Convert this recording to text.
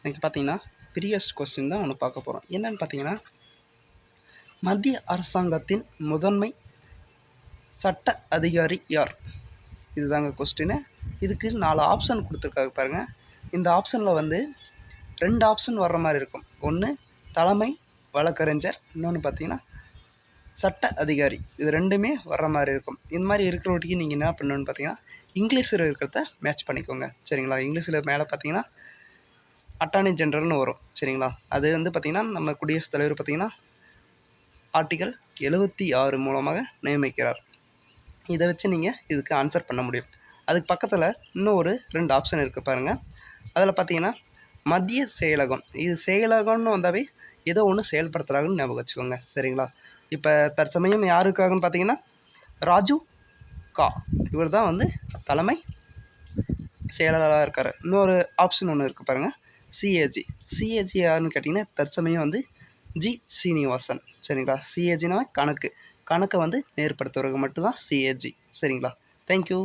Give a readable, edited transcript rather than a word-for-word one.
இன்றைக்கி பார்த்தீங்கன்னா previous question தான் ஒன்று பார்க்க போகிறோம். என்னென்னு பார்த்தீங்கன்னா, மத்திய அரசாங்கத்தின் முதன்மை சட்ட அதிகாரி யார்? இதுதாங்க கொஸ்டினு. இதுக்கு 4 ஆப்ஷன் கொடுத்துருக்காங்க பாருங்கள். இந்த ஆப்ஷனில் வந்து 2 ஆப்ஷன் வர்ற மாதிரி இருக்கும். ஒன்று தலைமை வழக்கறிஞர், இன்னொன்று பார்த்தீங்கன்னா சட்ட அதிகாரி. இது ரெண்டுமே வர்ற மாதிரி இருக்கும். இந்த மாதிரி இருக்கிறவட்டிக்கு நீங்கள் என்ன பண்ணணுன்னு பார்த்தீங்கன்னா, இங்கிலீஷில் இருக்கிறத மேட்ச் பண்ணிக்கோங்க. சரிங்களா? இங்கிலீஷில் மேலே பார்த்தீங்கன்னா அட்டார்னி ஜெனரல்னு வரும். சரிங்களா? அது வந்து பார்த்திங்கன்னா நம்ம குடியரசுத் தலைவர் பார்த்திங்கன்னா ஆர்டிகல் 76 மூலமாக நியமிக்கிறார். இதை வச்சு நீங்கள் இதுக்கு ஆன்சர் பண்ண முடியும். அதுக்கு பக்கத்தில் இன்னும் ஒரு 2 ஆப்ஷன் இருக்குது பாருங்கள். அதில் பார்த்தீங்கன்னா மத்திய செயலகம். இது செயலகம்னு வந்தாவே ஏதோ ஒன்று செயல்படுத்துகிறாங்கன்னு ஞாபகம் வச்சுக்கோங்க. சரிங்களா? இப்போ தற்சமயம் யாருக்காகன்னு பார்த்தீங்கன்னா ராஜீவ் கா, இவர் தான் வந்து தலைமை செயலாளராக இருக்கார். இன்னொரு ஆப்ஷன் ஒன்று இருக்குது பாருங்கள், சிஏஜி. சிஏஜி யாருன்னு கேட்டிங்கன்னா தற்சமயம் வந்து ஜி சீனிவாசன். சரிங்களா? சிஏஜினா கணக்கை வந்து நேர்படுத்துறவங்க மட்டும்தான் சிஏஜி. சரிங்களா? தேங்க்யூ.